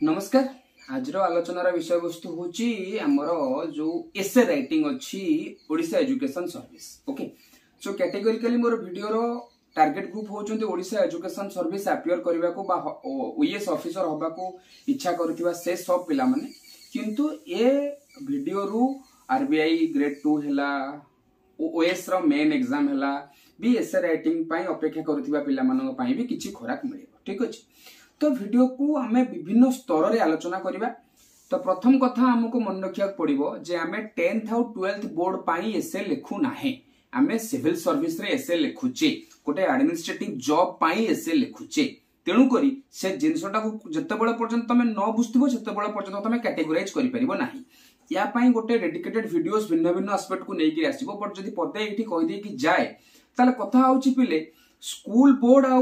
नमस्कार। आज आलोचनार विषय वस्तु होची हमर जो एसे राइटिंग अछि Odisha education service. Okay, so categorically मोर वीडियो रो टारगेट ग्रुप होचंती ओडिशा एजुकेशन सर्विस अपियर करबा को बा ओएस ऑफिसर होबा को इच्छा करथिबा से सब पिला माने, किंतु ए वीडियो रु आरबीआई ग्रेड 2 हैला ओएस रो मेन एग्जाम हैला भी एसे राइटिंग पई अपेक्षा करथिबा पिला मानन पई भी किछि खोराक मिलेबो। ठीक अछि, तो वीडियो को आमे विभिन्न स्तर रे आलोचना करिबा। तो प्रथम कथा हमको मन रखिया पड़िबो जे आमे 10th और 12th बोर्ड पाई एसे लिखु नाही, आमे सिविल सर्विस रे एसे लिखुचे, गोटे एडमिनिस्ट्रेटिव जॉब पाई एसे लिखुचे। तेणु करी से जिनसटा को जत्ते बळे पर्यंत तमे न बुझतिबो सेते बळे पर्यंत तमे कैटेगराइज करि परिबो नाही। या पाई गोटे डेडिकेटेड वीडियोस भिन्न भिन्न एस्पेक्ट को नेकी आसीबो, पर जदी पदे एठी कहि दे कि जाय ताले कथा होची पिले स्कूल बोर्ड आ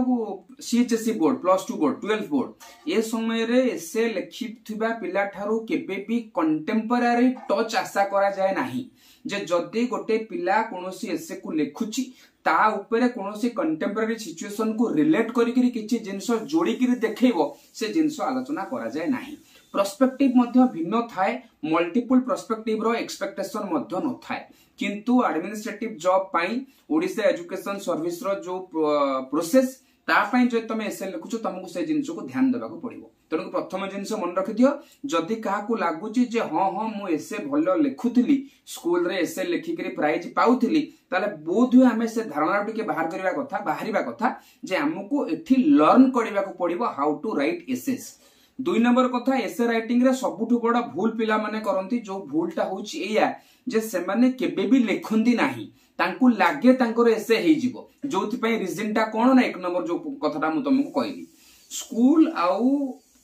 सीएचएससी बोर्ड +2 बोर्ड 12th बोर्ड ए समय रे एसे लिखिथिबा पिला थारु केबे भी कंटेम्पररी टच आशा करा जाय नाही। जे जदी गोटे पिला कोनोसी एसे को लिखुची ता ऊपर कोनोसी कंटेम्पररी सिचुएशन को रिलेट करी करी किछि जिंस जोडी करी देखैबो से जिंस आलोचना करा जाय नाही। पर्सपेक्टिव मध्य भिन्न थाए, मल्टीपल पर्सपेक्टिव रो एक्सपेक्टेशन मध्य न थाए, किंतु एडमिनिस्ट्रेटिव जॉब पाई ओडिशा एजुकेशन सर्विस रो जो प्रोसेस ता पाई जे तमे एसे लिखुछो तमको से जिंस को ध्यान देबा को पड़िबो। तणु प्रथम जिंस मन रखि दियो, जदी काहा को लागुची जे हां हां मु एसे भलो लिखुथिली स्कूल रे एसे लिखि करी प्राइज पाउथिली, ताले बोध हुए हमें से धारणा टिके बाहरिबा कथा जे हमको एठी लर्न करिबा को पड़िबो how to write essays. 2 number कथा एसे राइटिंग रे सबुठु बडा भूल पिला माने करंती, जो भूलटा होची एया जे से माने केबे भी लेखंदी नाही, तांकु लागे तांकर एसे हेइ जिवो। जोथि पई रीजन टा कोन ना 1 नंबर जो कथाटा मु तुमको कहली, स्कूल आउ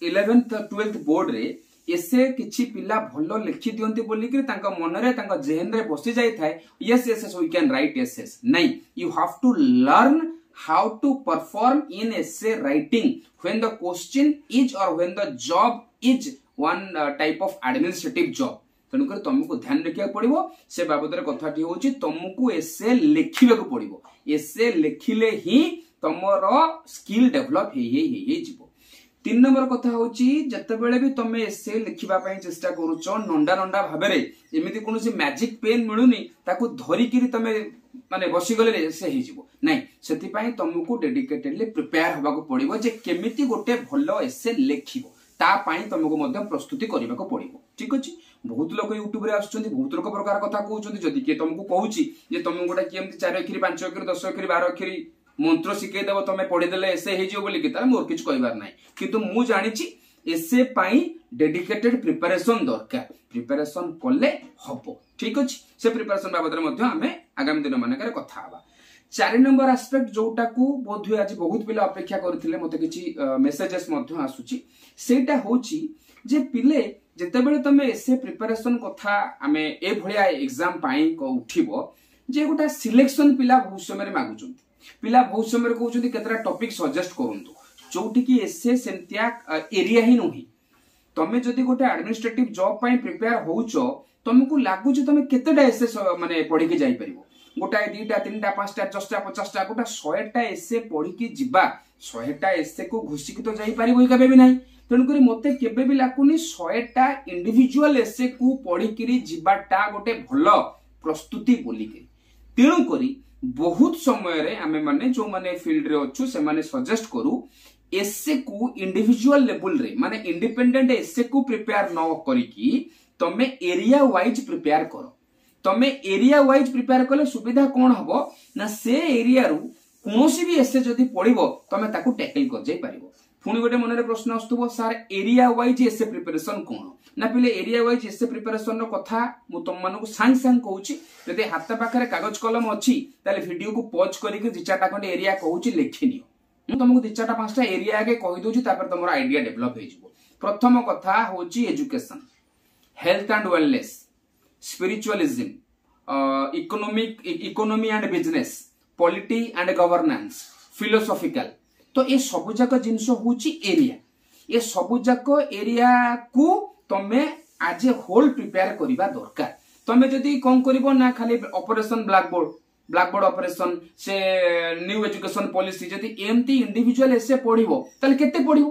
11th 12th बोर्ड रे एसे किछि पिला भलो लिखि दियंती बोली कि तांका मन रे तांका जेहन रे बसि जाई थाए yes yes we can write essays. नहीं, you have to learn how to perform in essay writing when the question is or when the job is one type of administrative job। तेणु कर तुमको ध्यान रखिया पड़िबो से बाबद रे कथाटी होची तुमको एसे लिखिबे को पड़िबो। एसे लिखिले ही तमरो स्किल डेवलप हे जिवो। 3 नंबर कथा होची जत्ते बेले भी तमे एसे लिखिबा पई चेष्टा करूचो नंडा नंडा भाबरे एमिति कोनोसी मैजिक पेन मिलुनी ताकू धरि किरी तमे माने बसी गले एसे हे जिवो नाही। सेति पई तुमको डेडिकेटेडली प्रिपेयर होबा को पड़िबो जे केमिति गोटे भलो एसे लिखिबो, ता पई तुमको मध्ये प्रस्तुति करिबा को पड़िबो। ठीक अछि, बहुत लोक यूट्यूब रे आछुचंती, बहुत लोक प्रकार कथा कहउचंती, जदी के तुमको कहउची जे तुम गोटा केमिति 4 अक्षरी 5 अक्षरी 10 अक्षरी 12 अक्षरी मंत्र सिखे देबो तमे पढि देले एसे हे जिवो बोली कि तार मोर किछ कहबार नाही। किंतु मु जानिची एसे पाई डेडिकेटेड प्रिपरेशन दरकार, प्रिपरेशन करले हबो। ठीक अछि, से प्रिपरेशन बाबद रे मध्ये हमें आगामी दिन मानकर कथा हबा। 4 नंबर एस्पेक्ट जोटा को बोध हुए आज बहुत पिला अपेक्षा करथिले, मते किछि मेसेजेस मध्ये आसुची, सेटा होची जे पिले जेतेबेले तमे एसे प्रिपरेशन कथा हमें ए भलिया एग्जाम पाई को उठिबो जे गोटा सिलेक्शन पिला बहुत समय मागुचंती, पिला बहुत समय कहउचंती केतरा टॉपिक सजेस्ट करंतु जोठी कि एसे सेंतिया एरिया ही नही। तमे जदी गोटे एडमिनिस्ट्रेटिव जॉब पाई प्रिपेयर होउचो तुमको लागुची तमे केतेटा एसे माने पढि के जाई परिबो, गोटा 2टा 3टा 5टा 10टा 50टा गोटा 100टा एसे पढि के जिबा, 100टा एसे को घुसी के तो जाई परिबो केबे भी नाही। तेणु करी मते केबे भी लागुनी 100टा इंडिविजुअल एसे को पढि के जिबाटा गोटे भलो प्रस्तुति बोली के। तेणु करी बहुत समय रे हमें माने जो माने फील्ड रे अछु से माने सजेस्ट करू एसे को इंडिविजुअल लेवल रे माने इंडिपेंडेंट एसे को प्रिपेयर न करी कि तमे एरिया वाइज प्रिपेयर करो। तमे एरिया वाइज प्रिपेयर कले सुविधा कोन हबो ना से एरिया रु कोनोसी भी एसे जदी पडिबो तमे ताकू टैकल कर जाई परिबो। पुणी गोटे मन रे प्रश्न आस्तुबो सर एरिया वाइज एसे प्रिपरेशन कोन ना पिले एरिया वाइज एसे प्रिपरेशन रो कथा मु तुम मानको सांग सांग कहूची। जदी हाथ पाखरे कागज कलम अछि ताले वीडियो को पॉज करी के 2-4टा खंड एरिया कहूची लिखि नियो। मु तुमको 2-4टा 5टा एरिया आगे कहि दोची, तापर तमरो आईडिया डेवलप हे जिवो। प्रथम कथा होची education, health and wellness, spiritualism, economy and business, polity and governance, philosophical. तो ये सब जाक जिनस होची एरिया। ये सब जाक एरिया को तमे आज ए होल प्रिपेयर करिबा दरकार। तमे जदी कोन करिवो ना खाली ऑपरेशन ब्लैक बोर्ड ऑपरेशन से न्यू एजुकेशन पॉलिसी जदी एमती इंडिविजुअल एसे पढिवो ताले केते पढिवो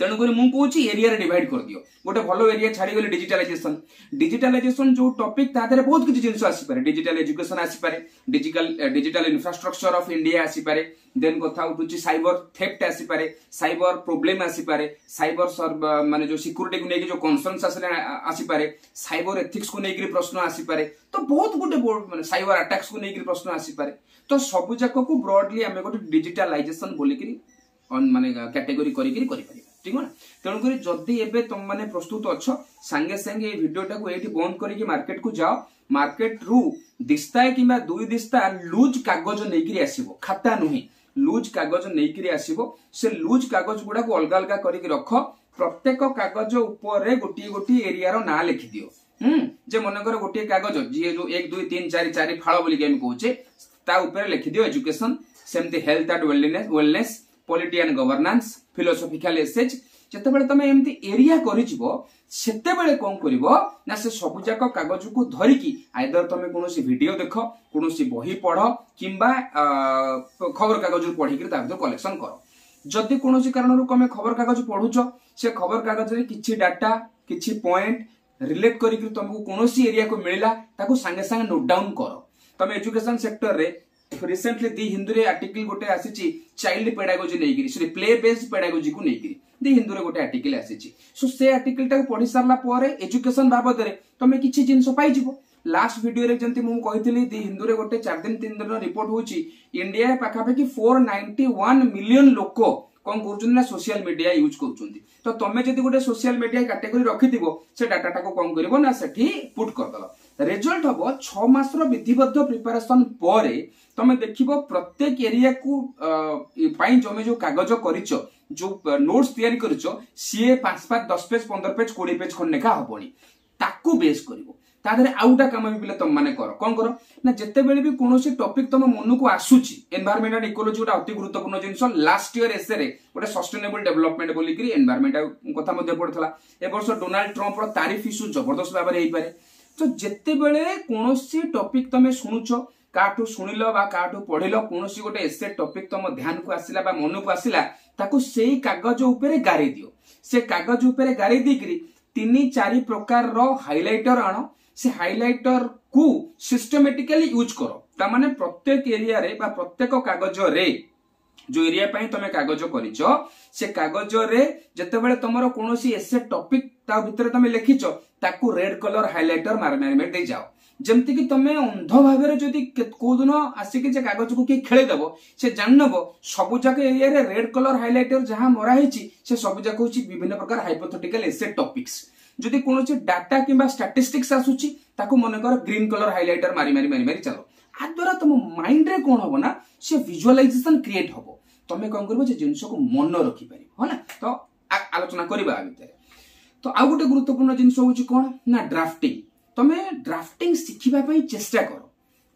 तेणुक मुझे एरिया डिवाइड कर दियो गोटे भलो एरिया छाड़ीगले डिजिटालाइजेशन जो टॉपिक तादरे बहुत किसी जिन आसीपे डिजिटल एजुकेशन आसीपे डिजिटल इंफ्रास्ट्रक्चर ऑफ इंडिया आसीपे देन कथा उठुची साइबर थेफ्ट आसीपे साइबर प्रोब्लेम आसीपे साइबर माने जो सिक्योरिटी को लेकिन जो कनसर्न्स आसीपे साइबर एथिक्स को लेकिन प्रश्न आसीपे तो बहुत गुटे माने साइबर अटैक्स को लेकिन प्रश्न आसीपे तो सबु जाक को ब्रॉडली आमे गोटे डिजिटलाइजेशन बोलिकी माने कैटेगरी करी करि ठीक है ना तेणुक जदि एबे तुम माने प्रस्तुत अच्छ सांगे सांगे भिडियोटा को एठी बंद करके मार्केट को जाओ मार्केट रु दिस्ताए किंबा दुई दिस्ता लूज कागज नैकरी आसीबो खाता नुही लूज कागज नैकरी आसीबो से लूज कागज गुडा को अलग अलग करके रख प्रत्येक कागज ऊपर गोटे गोटे एरिया रो ना लिखि दियो जे मनकर गोटे कागज जी जो 1 2 3 4 4 फाळ बोली के हम कहूचे ता ऊपर लिखि दियो एजुकेशन सेमती health and wellness polity and governance philosophical essays जेतेबेले तमे एमती एरिया करिजिवो सेतेबेले कोन करिवो ना से सब जाक कागज को धरिकी आइदर तमे कोनोसी वीडियो देखो कोनोसी बही पढ़ो किंबा खबर कागज पढ़ी के तार कलेक्शन करो जदि कोनोसी कारणरू तमे खबर कागज पढुचो से खबर कागज रे किछि डाटा किछि पॉइंट रिलेट करिक तुमको कोनोसी एरिया को मिलला ताको संगे संगे नोट डाउन करो तमे एजुकेशन सेक्टर रे रिसेंटली दी हिंदू रे आर्टिकल गोटे आसीची चाइल्ड पेडागोजी नेगिरी सॉरी प्ले बेस्ड पेडागोजी को नेगिरी दी हिंदू रे गोटे आर्टिकल आसीची सो से आर्टिकल टा पढ़ी सारला परे एजुकेशन बाबद रे तमे किछि जिंस पाई जिवो लास्ट वीडियो रे जंती मु कहितली दी हिंदू रे गोटे 4 दिन 3 दिन रिपोर्ट होची इंडिया रे पाखा पाखी 491 मिलियन लोक कोन करछन ना सोशल मीडिया यूज करछुंती तो तमे जदी गोटे सोशल मीडिया कैटेगरी रखिथिबो से डाटा टाको कोन करबो ना सेठी पुट कर दलो रिजल्ट हबो 6 मास रो विधिबद्ध प्रिपरेशन परे तमे देखिबो प्रत्येक एरिया को पाई जमे जो कागज करिचो जो नोट्स तयारी करिचो सीए 5 5 10 पेज 15 पेज 20 पेज खन नेखा हबोनी ताकू बेस करिवो तादरे आउटा काम भी तुम माने करो कौन करो ना जिते बेले भी कोनोसी टॉपिक तुम मन को आसुची एनवायरनमेंट एंड इकोलॉजी गोटे अति गुरुत्वपूर्ण जिंस लास्ट ईयर एसे रे गोटे सस्टेनेबल डेवलपमेंट बोलिकी एनवायरनमेंट कथा मध्ये पड़थला ए वर्ष डोनाल्ड ट्रम्प रो तारीफ इश्यू जबरदस्त भाव रे हेई पारे तो जिते बेले कोनोसी टॉपिक तमे सुनुचो काठू सुनिलो बा काठू पढिलो कोनोसी गोटे एसे टॉपिक तुम ध्यान को आसिला बा मन को आसिला ताको सेही कागज ऊपर गारी दियो से कागज ऊपर गारी दिकरी 3-4 प्रकार रो हाइलाइटर आनो से हाइलाइटर को सिस्टमेटिकली यूज करो ता माने प्रत्येक एरिया रे बा प्रत्येक कागज रे जो एरिया पई तमे कागज करिचो से कागज रे जते बेले तमरो कोनोसी एसे टॉपिक ता भितरे तमे लिखिचो ताकू रेड कलर हाइलाइटर मार दे जाओ जेमति कि तमे अंध भाबरे जदी को दिन आसी के जे कागज को के खेले देबो से जाननबो सब जाक एरिया रे रेड कलर हाइलाइटर जहां मरा हेची से सब जाक होची विभिन्न प्रकार हाइपोथेटिकल एसे टॉपिक्स जदि कोनोसी डाटा किंबा स्टैटिस्टिक्स आसुची ताको मन कर ग्रीन कलर हाइलाइटर मारी मारी मारी मारी चलो आ द्वारा तुम माइंड रे कोन होबो ना से विजुअलाइजेशन क्रिएट होबो तमे कोन करबो जे जिंस को मन रखि परिबो हो ना तो आलोचना करबा आ भितर तो आ गोटे गुरुत्वपूर्ण जिंस होची कोन ना ड्राफ्टिंग तमे ड्राफ्टिंग सिखिबा पई चेष्टा करो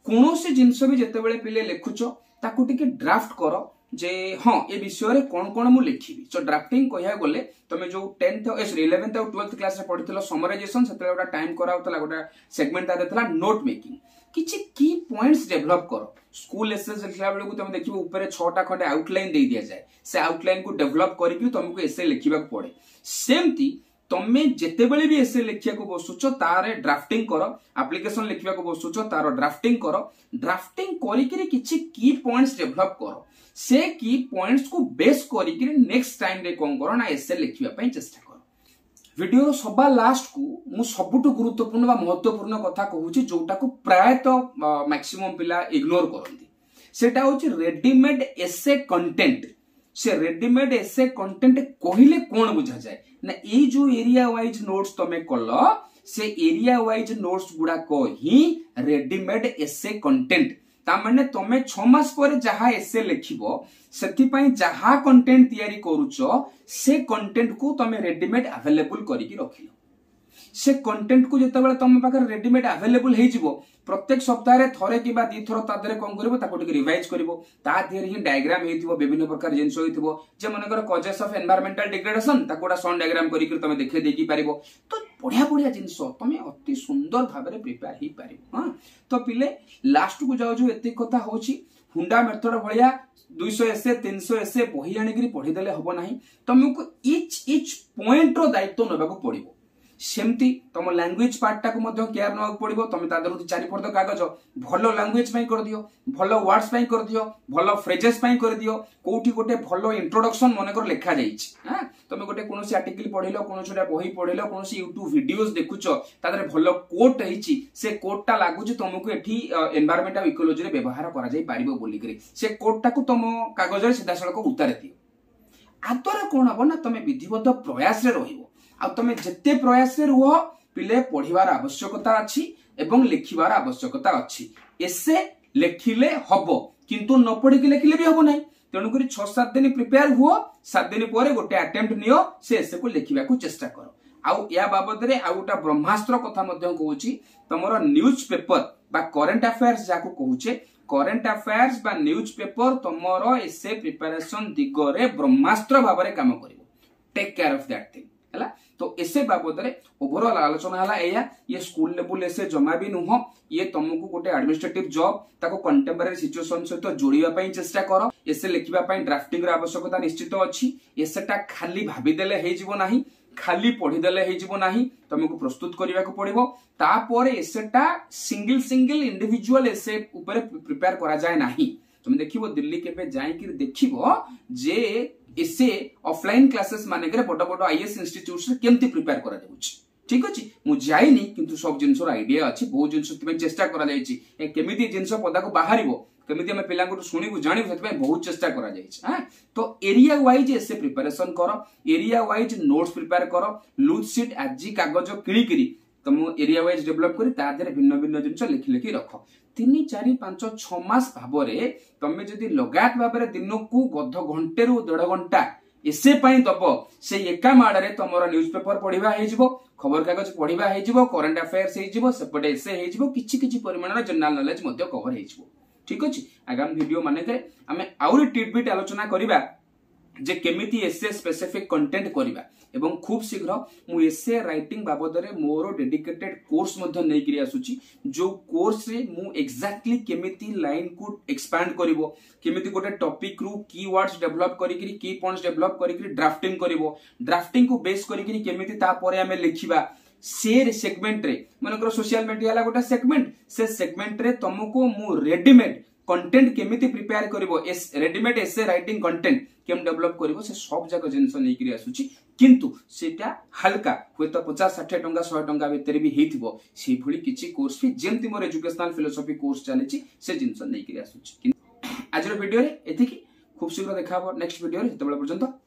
कोनोसी जिंस भी जते बेले पिले लेखुचो ताको टिके ड्राफ्ट करो जे हां ए विषय रे कोन कोन मु लिखिबी सो ड्राफ्टिंग कहिया गले तमे जो 10th 11th और 12th क्लास रे पढितलो समराइजेशन सेतले गोटा टाइम कराउतला गोटा सेगमेंट ता देतला नोट मेकिंग किछि की पॉइंट्स डेवलप करो स्कूल एसे लिखला बेले को तमे देखिबो ऊपर 6 टा खंडे आउटलाइन दे दिया जाए से आउटलाइन को डेवलप करिकि तुमको एसे लिखिबा पड़े सेमती तमे जेते बेले भी एसे लिखिया को बसुचो तारे ड्राफ्टिंग करो एप्लीकेशन लिखिबा को बसुचो तारो ड्राफ्टिंग करो ड्राफ्टिंग करिकि किछि की पॉइंट्स डेवलप करो से की पॉइंट्स को बेस करिकि नेक्स्ट टाइम रे कोन करो ना एसे लिखिबा पई चेष्टा करो वीडियो सबा लास्ट को मु सबुटु गुरुत्वपूर्ण बा महत्वपूर्ण कथा कहूची जोटा को प्राय तो मैक्सिमम पिला इग्नोर करंती सेटा होची रेडीमेड एसे कंटेंट से रेडीमेड एसे कंटेंट कहिले कोन बुझा जाए ना ए जो एरिया वाइज नोट्स तमे कलो से एरिया वाइज नोट्स गुडा को ही रेडीमेड एसे कंटेंट ता माने तमे 6 मास पर जहा एसे लिखिबो सेति पई जहा कंटेंट तयारी करूचो से कंटेंट को तमे रेडीमेड अवेलेबल करी की रखिलो से कंटेंट को जते बेले तमे पाकर रेडीमेड अवेलेबल हे जिवो प्रत्येक सप्ताह रे थरे किबा दी थरो ता देरे कोन करबो ताको टिके रिवाइज करबो ता देर ही डायग्राम हेतिबो विभिन्न प्रकार जिंस होइतिबो जे मनकर कॉजेस ऑफ एनवायरमेंटल डिग्रेडेशन ताकोडा सन डायग्राम करी के तमे देखे देखि पारिबो तो बढ़िया बढ़िया जिंस तमे अति सुंदर भाबरे प्रिपेयर ही पारिबो हां तो पिले लास्ट को जाओ जो एति कथा होची हुंडा मेथड भलिया 200 एसे 300 एसे बही आनिकरी पढ़ी देले हबो नाही तुमको इच पॉइंट रो दायित्व नबाकू पड़िबो सेमती तुम लैंग्वेज पार्ट टाक मध्य केयर नवाक पड़िबो तुम तादर 4 कागज भलो लैंग्वेज पई कर दियो भलो वर्ड्स पई कर दियो भलो फ्रेजेस पई कर दियो कोठी गोटे भलो इंट्रोडक्शन मने कर लिखा जाईछि हां तुम गोटे कोनोसी आर्टिकल पढिलो कोनोसी बही पढिलो कोनोसी यूट्यूब वीडियोस देखुचो तादरे भलो कोट हिची से कोटटा लागुची तुमको एठी एनवायरमेंटल इकोलॉजी रे व्यवहार करा जाई पारिबो बोली करी से कोटटा को तुम कागज रे सीधा सड़क उतारे दियो आतरा कोन हबो ना तुम विधिवत प्रयास रे रहिबो आ तुम जिते प्रयास रे रुह पिले पढ़िबार आवश्यकता अछि एवं लिखिबार आवश्यकता अछि एसे लेखिले हबो किंतु न पढ़ी के लेखिले भी हबो नाही तेणु करी 6-7 दिन प्रिपेयर हुओ 7 दिन परे गोटे अटेम्प्ट नियो से एसे को लेखिबा को चेष्टा करो आउ या बाबद रे आ गोटा ब्रह्मास्त्र कथा मध्य कहूची तमरो न्यूज पेपर बा करंट अफेयर्स जाको कहूचे करंट अफेयर्स बा न्यूज पेपर तमरो एसे प्रिपरेशन दिगरे ब्रह्मास्त्र भाबरे काम करिवो take care of that thing हला तो एसे बाबद रे ओवरऑल आलोचना हला एया ये स्कूल लेवल एसे जमा भी नुह ये तुमको गोटे एडमिनिस्ट्रेटिव जॉब ताको कंटेम्पररी सिचुएशन सहित जोड़िबा पई चेष्टा करो एसे लिखिबा पई ड्राफ्टिंग रा आवश्यकता निश्चित अछि एसेटा खाली भाबी देले हे जीवो नाही खाली पढ़ी देले हे जीवो नाही तुमको प्रस्तुत करिवा को पड़िबो तापरे एसेटा सिंगल इंडिविजुअल एसे ऊपर प्रिपेयर करा जाय नाही तुम देखिबो दिल्ली केबे जाई कि देखिबो जे एसे ऑफलाइन क्लासेस माने करे बड़ बड़ आईएएस इंस्टीट्यूट्स रे केमती प्रिपेयर करा जाउछि ठीक अछि मु जाईनी किंतु सब जिंसर आईडिया अछि बहुत जिंस तमे चेष्टा करा जाईछि ए केमिति जिंस पदा को बाहरिबो केमिति हम पिला को सुनिबो जानिबो सेतमे बहुत चेष्टा करा जाईछि हां तो एरिया वाइज एसे प्रिपरेशन करो एरिया वाइज नोट्स प्रिपेयर करो लूज शीट आजी कागज किणी किरी तुम एरिया वाइज डेवलप करी ता देरे भिन्न भिन्न जिंस लिखि लिखि रखो 3 4 5 6 मास भाबरे तमे जदी लगात भाबरे दिन को गध घंटे रु 1.5 घंटा एसे पई दबो से एका माडरे तमरो न्यूज पेपर पढिबा हे जिवो खबर कागज पढिबा हे जिवो करंट अफेयर्स हे जिवो सेपटे एसे हे जिवो किछि परिमाण रे जनरल नॉलेज मध्ये कवर हे जिवो ठीक अछि आगामी वीडियो माने के हमें आउरी टिटबिट आलोचना करिबा जे केमिति एसे स्पेसिफिक कंटेंट करिबा एवं खूब शीघ्र मु एसे राइटिंग बाबद रे मोर डेडिकेटेड कोर्स मध्ये नै करी आसुची जो कोर्स रे मु एक्जेक्टली केमिति लाइन को एक्सपांड करिवो केमिति गोटे टॉपिक रु कीवर्ड्स डेवलप करी की पॉइंट्स डेवलप करी ड्राफ्टिंग करिवो ड्राफ्टिंग को बेस करी केमिति ता परे हमें लिखिबा शेयर सेगमेंट रे मनकर सोशल मीडिया ला गोटे सेगमेंट से सेगमेंट रे तुमको मु रेडीमेड कंटेंट केमिति प्रिपेयर करिवो एस रेडीमेड एसे राइटिंग कंटेंट केम डेवलप करिवो से सब जगह जिंस नै करी आसुची किंतु सेटा हल्का होय तो 50-60 टंका 100 टंका भितर भी हेथिबो से भली किछि कोर्स भी जेंति मोर एजुकेशनल फिलोसॉफी कोर्स चलेछि से जिंस नै करी आसुची आज वीडियो रे एतिकी खूब शीघ्र देखाबो नेक्स्ट वीडियो रे तबला पर्यंत